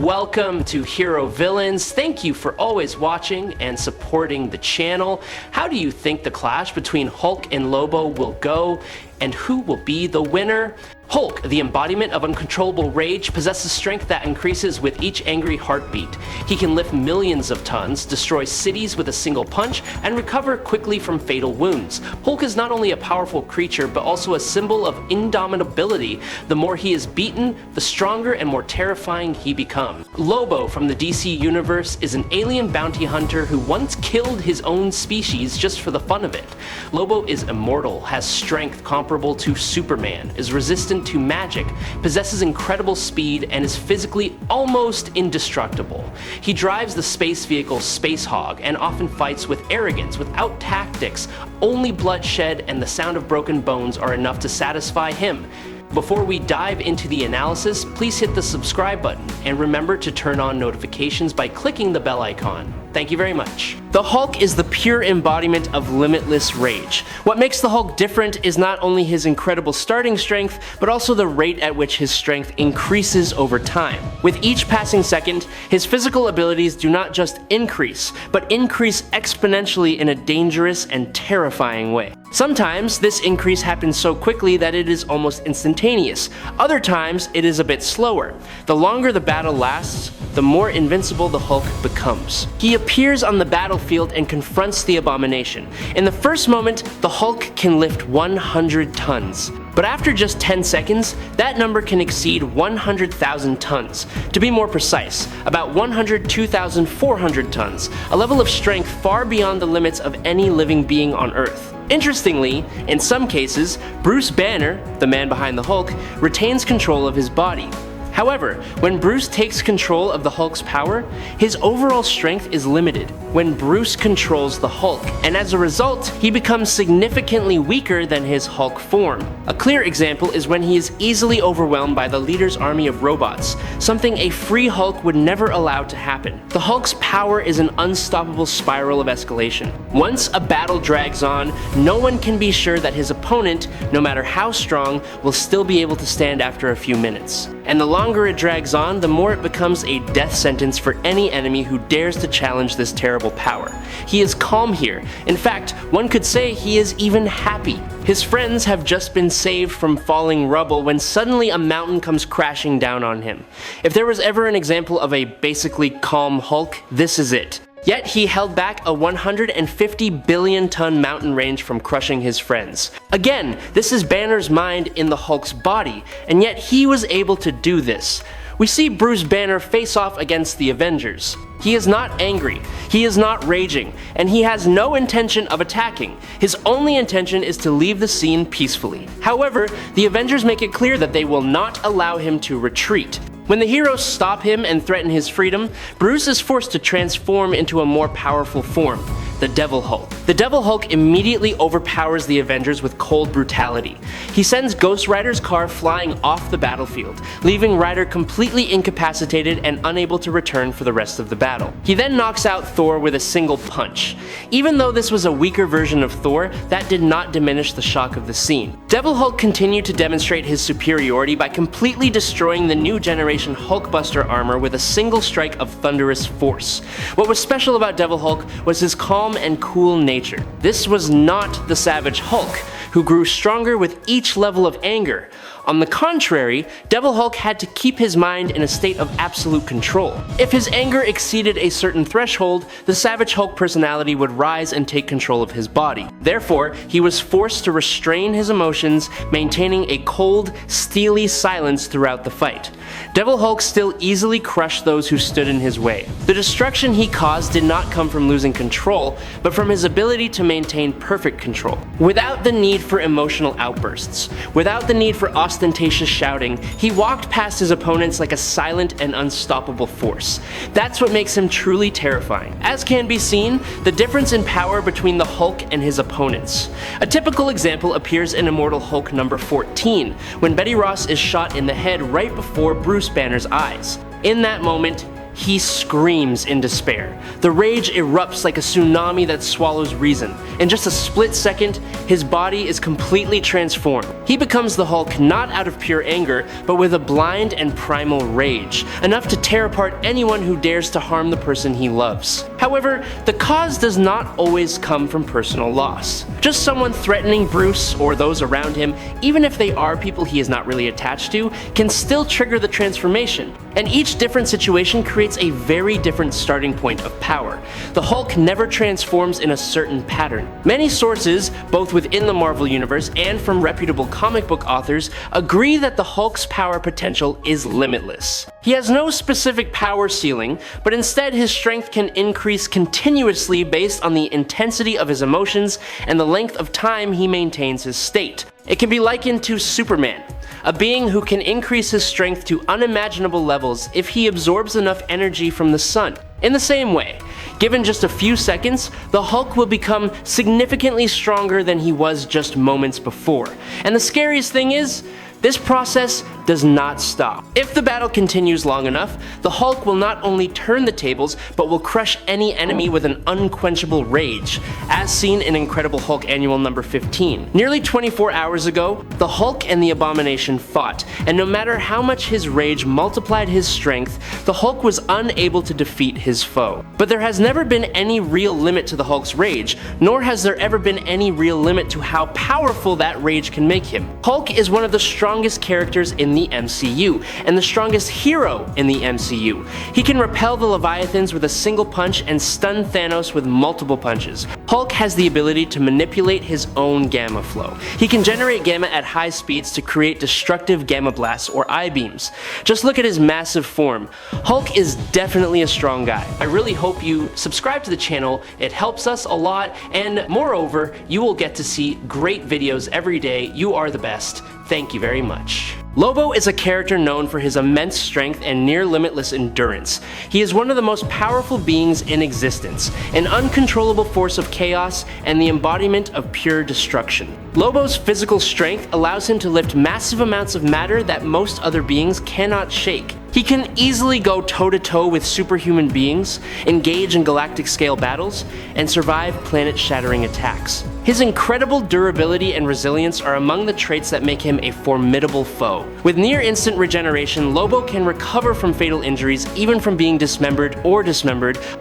Welcome to Hero Villains. Thank you for always watching and supporting the channel. How do you think the clash between Hulk and Lobo will go, and who will be the winner? Hulk, the embodiment of uncontrollable rage, possesses strength that increases with each angry heartbeat. He can lift millions of tons, destroy cities with a single punch, and recover quickly from fatal wounds. Hulk is not only a powerful creature, but also a symbol of indomitability. The more he is beaten, the stronger and more terrifying he becomes. Lobo from the DC universe is an alien bounty hunter who once killed his own species just for the fun of it. Lobo is immortal, has strength comparable to Superman, is resistant to magic, possesses incredible speed, and is physically almost indestructible. He drives the space vehicle Spacehog and often fights with arrogance without tactics. Only bloodshed and the sound of broken bones are enough to satisfy him. Before we dive into the analysis, please hit the subscribe button and remember to turn on notifications by clicking the bell icon. Thank you very much. The Hulk is the pure embodiment of limitless rage. What makes the Hulk different is not only his incredible starting strength, but also the rate at which his strength increases over time. With each passing second, his physical abilities do not just increase, but increase exponentially in a dangerous and terrifying way. Sometimes this increase happens so quickly that it is almost instantaneous. Other times it is a bit slower. The longer the battle lasts, the more invincible the Hulk becomes. He appears on the battlefield and confronts the abomination. In the first moment, the Hulk can lift 100 tons. But after just 10 seconds, that number can exceed 100,000 tons. To be more precise, about 102,400 tons, a level of strength far beyond the limits of any living being on Earth. Interestingly, in some cases, Bruce Banner, the man behind the Hulk, retains control of his body. However, when Bruce takes control of the Hulk's power, his overall strength is limited when Bruce controls the Hulk, and as a result, he becomes significantly weaker than his Hulk form. A clear example is when he is easily overwhelmed by the leader's army of robots, something a free Hulk would never allow to happen. The Hulk's power is an unstoppable spiral of escalation. Once a battle drags on, no one can be sure that his opponent, no matter how strong, will still be able to stand after a few minutes. And the longer it drags on, the more it becomes a death sentence for any enemy who dares to challenge this terrible power. He is calm here. In fact, one could say he is even happy. His friends have just been saved from falling rubble when suddenly a mountain comes crashing down on him. If there was ever an example of a basically calm Hulk, this is it. Yet he held back a 150 billion ton mountain range from crushing his friends. Again, this is Banner's mind in the Hulk's body, and yet he was able to do this. We see Bruce Banner face off against the Avengers. He is not angry, he is not raging, and he has no intention of attacking. His only intention is to leave the scene peacefully. However, the Avengers make it clear that they will not allow him to retreat. When the heroes stop him and threaten his freedom, Bruce is forced to transform into a more powerful form, the Devil Hulk. The Devil Hulk immediately overpowers the Avengers with cold brutality. He sends Ghost Rider's car flying off the battlefield, leaving Rider completely incapacitated and unable to return for the rest of the battle. He then knocks out Thor with a single punch. Even though this was a weaker version of Thor, that did not diminish the shock of the scene. Devil Hulk continued to demonstrate his superiority by completely destroying the new generation Hulkbuster armor with a single strike of thunderous force. What was special about Devil Hulk was his calm and cool nature. This was not the Savage Hulk, who grew stronger with each level of anger. On the contrary, Devil Hulk had to keep his mind in a state of absolute control. If his anger exceeded a certain threshold, the Savage Hulk personality would rise and take control of his body. Therefore, he was forced to restrain his emotions, maintaining a cold, steely silence throughout the fight. Devil Hulk still easily crushed those who stood in his way. The destruction he caused did not come from losing control, but from his ability to maintain perfect control. Without the need for emotional outbursts, without the need for ostentatious shouting, he walked past his opponents like a silent and unstoppable force. That's what makes him truly terrifying. As can be seen, the difference in power between the Hulk and his opponents. A typical example appears in Immortal Hulk number 14, when Betty Ross is shot in the head right before Bruce Banner's eyes. In that moment, he screams in despair. The rage erupts like a tsunami that swallows reason. In just a split second, his body is completely transformed. He becomes the Hulk not out of pure anger, but with a blind and primal rage, enough to tear apart anyone who dares to harm the person he loves. However, the cause does not always come from personal loss. Just someone threatening Bruce or those around him, even if they are people he is not really attached to, can still trigger the transformation. And each different situation creates a very different starting point of power. The Hulk never transforms in a certain pattern. Many sources, both within the Marvel Universe and from reputable comic book authors, agree that the Hulk's power potential is limitless. He has no specific power ceiling, but instead his strength can increase continuously based on the intensity of his emotions and the length of time he maintains his state. It can be likened to Superman, a being who can increase his strength to unimaginable levels if he absorbs enough energy from the sun. In the same way, given just a few seconds, the Hulk will become significantly stronger than he was just moments before. And the scariest thing is, this process does not stop. If the battle continues long enough, the Hulk will not only turn the tables, but will crush any enemy with an unquenchable rage, as seen in Incredible Hulk Annual number 15. Nearly 24 hours ago, the Hulk and the Abomination fought, and no matter how much his rage multiplied his strength, the Hulk was unable to defeat his foe. But there has never been any real limit to the Hulk's rage, nor has there ever been any real limit to how powerful that rage can make him. Hulk is one of the strongest characters in the MCU, and the strongest hero in the MCU. He can repel the Leviathans with a single punch and stun Thanos with multiple punches. Hulk has the ability to manipulate his own gamma flow. He can generate gamma at high speeds to create destructive gamma blasts or I-beams. Just look at his massive form. Hulk is definitely a strong guy. I really hope you subscribe to the channel. It helps us a lot, and moreover, you will get to see great videos every day. You are the best. Thank you very much. Lobo is a character known for his immense strength and near-limitless endurance. He is one of the most powerful beings in existence, an uncontrollable force of chaos and the embodiment of pure destruction. Lobo's physical strength allows him to lift massive amounts of matter that most other beings cannot shake. He can easily go toe-to-toe with superhuman beings, engage in galactic-scale battles, and survive planet-shattering attacks. His incredible durability and resilience are among the traits that make him a formidable foe. With near-instant regeneration, Lobo can recover from fatal injuries, even from being dismembered.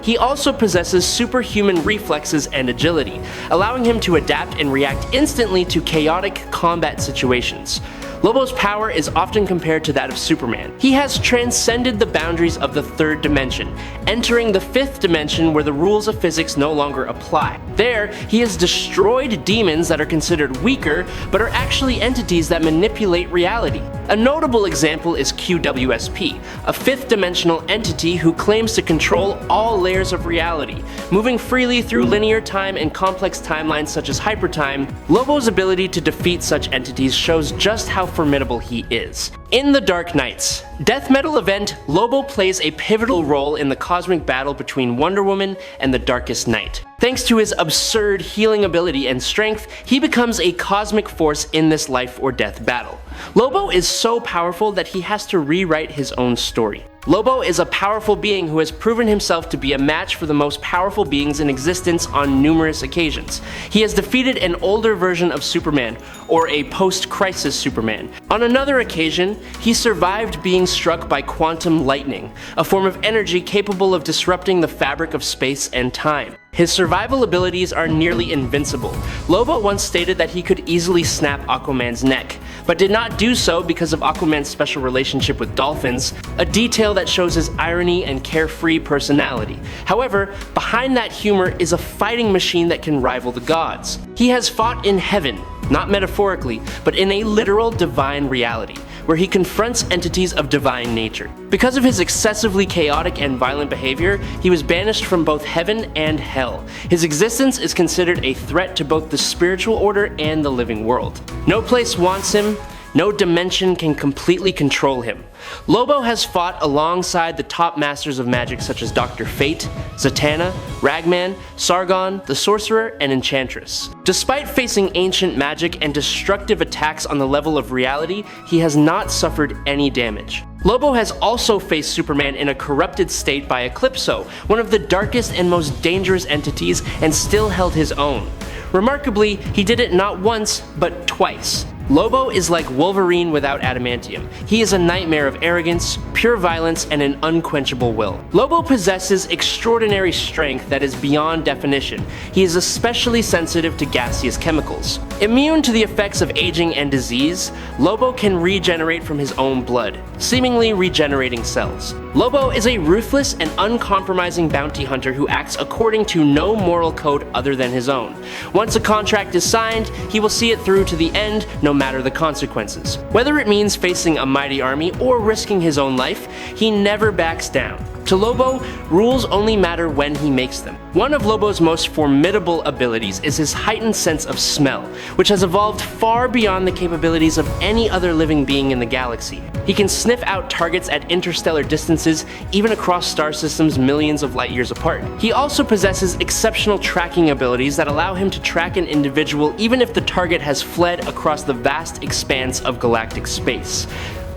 He also possesses superhuman reflexes and agility, allowing him to adapt and react instantly to chaotic combat situations. Lobo's power is often compared to that of Superman. He has transcended the boundaries of the third dimension, entering the fifth dimension where the rules of physics no longer apply. There, he has destroyed demons that are considered weaker, but are actually entities that manipulate reality. A notable example is QWSP, a fifth-dimensional entity who claims to control all layers of reality, moving freely through linear time and complex timelines such as hypertime. Lobo's ability to defeat such entities shows just how formidable he is. In The Dark Knights death metal event, Lobo plays a pivotal role in the cosmic battle between Wonder Woman and the Darkest Knight. Thanks to his absurd healing ability and strength, he becomes a cosmic force in this life or death battle. Lobo is so powerful that he has to rewrite his own story. Lobo is a powerful being who has proven himself to be a match for the most powerful beings in existence on numerous occasions. He has defeated an older version of Superman, or a post-crisis Superman. On another occasion, he survived being struck by quantum lightning, a form of energy capable of disrupting the fabric of space and time. His survival abilities are nearly invincible. Lobo once stated that he could easily snap Aquaman's neck, but did not do so because of Aquaman's special relationship with dolphins, a detail that shows his irony and carefree personality. However, behind that humor is a fighting machine that can rival the gods. He has fought in heaven, not metaphorically, but in a literal divine reality, where he confronts entities of divine nature. Because of his excessively chaotic and violent behavior, he was banished from both heaven and hell. His existence is considered a threat to both the spiritual order and the living world. No place wants him. No dimension can completely control him. Lobo has fought alongside the top masters of magic such as Dr. Fate, Zatanna, Ragman, Sargon, the Sorcerer, and Enchantress. Despite facing ancient magic and destructive attacks on the level of reality, he has not suffered any damage. Lobo has also faced Superman in a corrupted state by Eclipso, one of the darkest and most dangerous entities, and still held his own. Remarkably, he did it not once, but twice. Lobo is like Wolverine without adamantium. He is a nightmare of arrogance, pure violence, and an unquenchable will. Lobo possesses extraordinary strength that is beyond definition. He is especially sensitive to gaseous chemicals. Immune to the effects of aging and disease, Lobo can regenerate from his own blood, seemingly regenerating cells. Lobo is a ruthless and uncompromising bounty hunter who acts according to no moral code other than his own. Once a contract is signed, he will see it through to the end, no matter the consequences. Whether it means facing a mighty army or risking his own life, he never backs down. To Lobo, rules only matter when he makes them. One of Lobo's most formidable abilities is his heightened sense of smell, which has evolved far beyond the capabilities of any other living being in the galaxy. He can sniff out targets at interstellar distances, even across star systems millions of light years apart. He also possesses exceptional tracking abilities that allow him to track an individual even if the target has fled across the vast expanse of galactic space.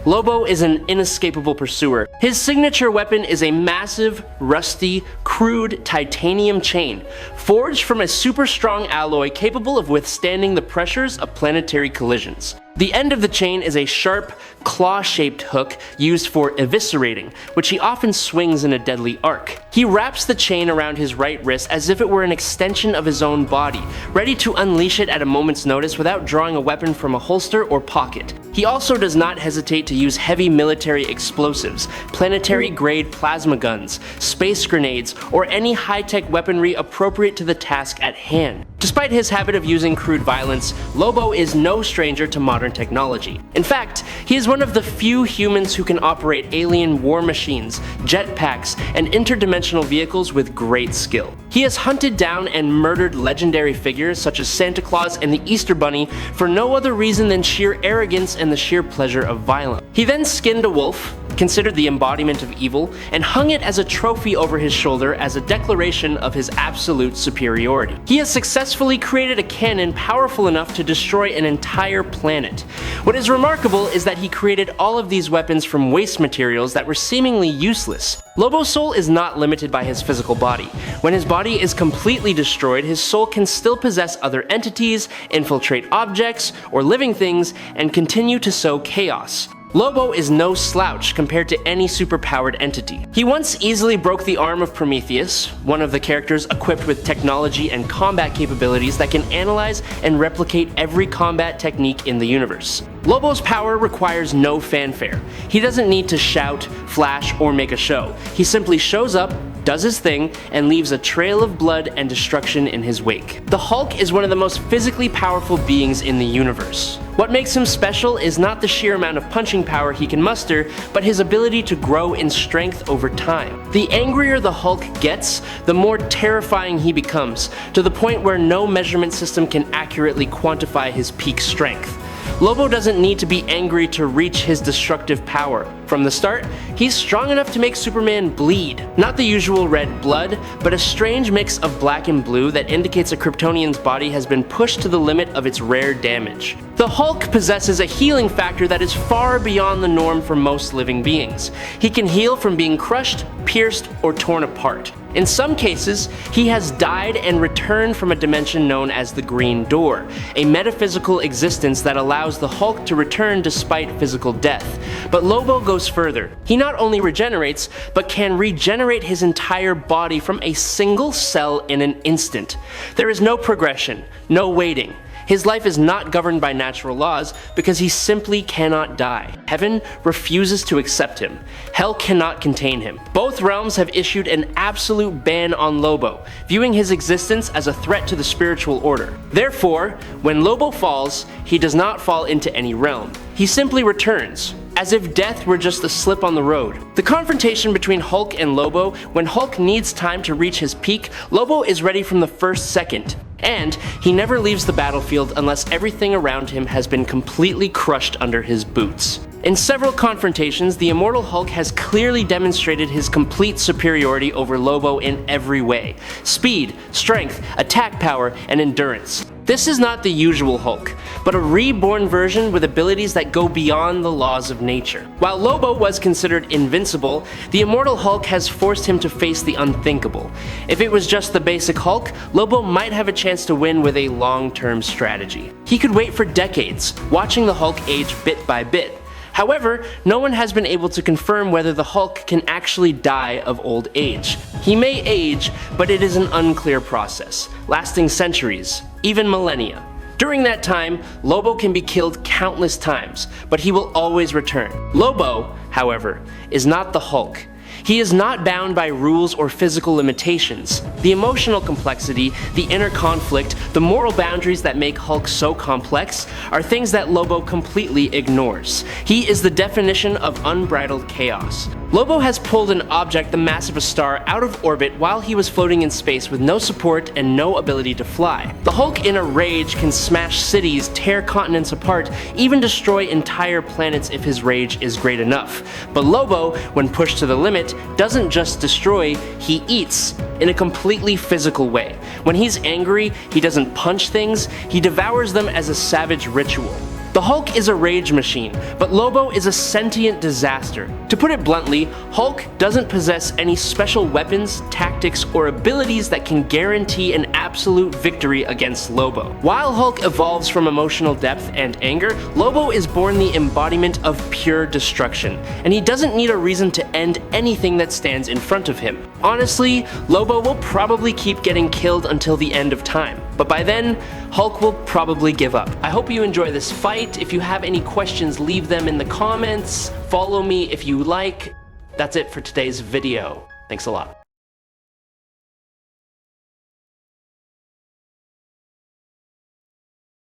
Lobo is an inescapable pursuer. His signature weapon is a massive, rusty, crude titanium chain, forged from a super strong alloy capable of withstanding the pressures of planetary collisions. The end of the chain is a sharp, claw-shaped hook used for eviscerating, which he often swings in a deadly arc. He wraps the chain around his right wrist as if it were an extension of his own body, ready to unleash it at a moment's notice without drawing a weapon from a holster or pocket. He also does not hesitate to use heavy military explosives, planetary-grade plasma guns, space grenades, or any high-tech weaponry appropriate to the task at hand. Despite his habit of using crude violence, Lobo is no stranger to modern technology. In fact, he is one of the few humans who can operate alien war machines, jetpacks, and interdimensional vehicles with great skill. He has hunted down and murdered legendary figures such as Santa Claus and the Easter Bunny for no other reason than sheer arrogance and the sheer pleasure of violence. He then skinned a wolf, considered the embodiment of evil, and hung it as a trophy over his shoulder as a declaration of his absolute superiority. He has successfully created a cannon powerful enough to destroy an entire planet. What is remarkable is that he created all of these weapons from waste materials that were seemingly useless. Lobo's soul is not limited by his physical body. When his body is completely destroyed, his soul can still possess other entities, infiltrate objects or living things, and continue to sow chaos. Lobo is no slouch compared to any superpowered entity. He once easily broke the arm of Prometheus, one of the characters equipped with technology and combat capabilities that can analyze and replicate every combat technique in the universe. Lobo's power requires no fanfare. He doesn't need to shout, flash, or make a show. He simply shows up, does his thing, and leaves a trail of blood and destruction in his wake. The Hulk is one of the most physically powerful beings in the universe. What makes him special is not the sheer amount of punching power he can muster, but his ability to grow in strength over time. The angrier the Hulk gets, the more terrifying he becomes, to the point where no measurement system can accurately quantify his peak strength. Lobo doesn't need to be angry to reach his destructive power. From the start, he's strong enough to make Superman bleed. Not the usual red blood, but a strange mix of black and blue that indicates a Kryptonian's body has been pushed to the limit of its rare damage. The Hulk possesses a healing factor that is far beyond the norm for most living beings. He can heal from being crushed, pierced, or torn apart. In some cases, he has died and returned from a dimension known as the Green Door, a metaphysical existence that allows the Hulk to return despite physical death. But Lobo goes further. He not only regenerates, but can regenerate his entire body from a single cell in an instant. There is no progression, no waiting. His life is not governed by natural laws because he simply cannot die. Heaven refuses to accept him. Hell cannot contain him. Both realms have issued an absolute ban on Lobo, viewing his existence as a threat to the spiritual order. Therefore, when Lobo falls, he does not fall into any realm. He simply returns, as if death were just a slip on the road. The confrontation between Hulk and Lobo, when Hulk needs time to reach his peak, Lobo is ready from the first second. And he never leaves the battlefield unless everything around him has been completely crushed under his boots. In several confrontations, the immortal Hulk has clearly demonstrated his complete superiority over Lobo in every way: speed, strength, attack power, and endurance. This is not the usual Hulk, but a reborn version with abilities that go beyond the laws of nature. While Lobo was considered invincible, the immortal Hulk has forced him to face the unthinkable. If it was just the basic Hulk, Lobo might have a chance to win with a long-term strategy. He could wait for decades, watching the Hulk age bit by bit. However, no one has been able to confirm whether the Hulk can actually die of old age. He may age, but it is an unclear process, lasting centuries, even millennia. During that time, Lobo can be killed countless times, but he will always return. Lobo, however, is not the Hulk. He is not bound by rules or physical limitations. The emotional complexity, the inner conflict, the moral boundaries that make Hulk so complex are things that Lobo completely ignores. He is the definition of unbridled chaos. Lobo has pulled an object the mass of a star out of orbit while he was floating in space with no support and no ability to fly. The Hulk in a rage can smash cities, tear continents apart, even destroy entire planets if his rage is great enough. But Lobo, when pushed to the limit, doesn't just destroy, he eats, in a completely physical way. When he's angry, he doesn't punch things, he devours them as a savage ritual. The Hulk is a rage machine, but Lobo is a sentient disaster. To put it bluntly, Hulk doesn't possess any special weapons, tactics, or abilities that can guarantee an absolute victory against Lobo. While Hulk evolves from emotional depth and anger, Lobo is born the embodiment of pure destruction, and he doesn't need a reason to end anything that stands in front of him. Honestly, Lobo will probably keep getting killed until the end of time, but by then, Hulk will probably give up. I hope you enjoy this fight. If you have any questions, leave them in the comments. Follow me if you like. That's it for today's video. Thanks a lot.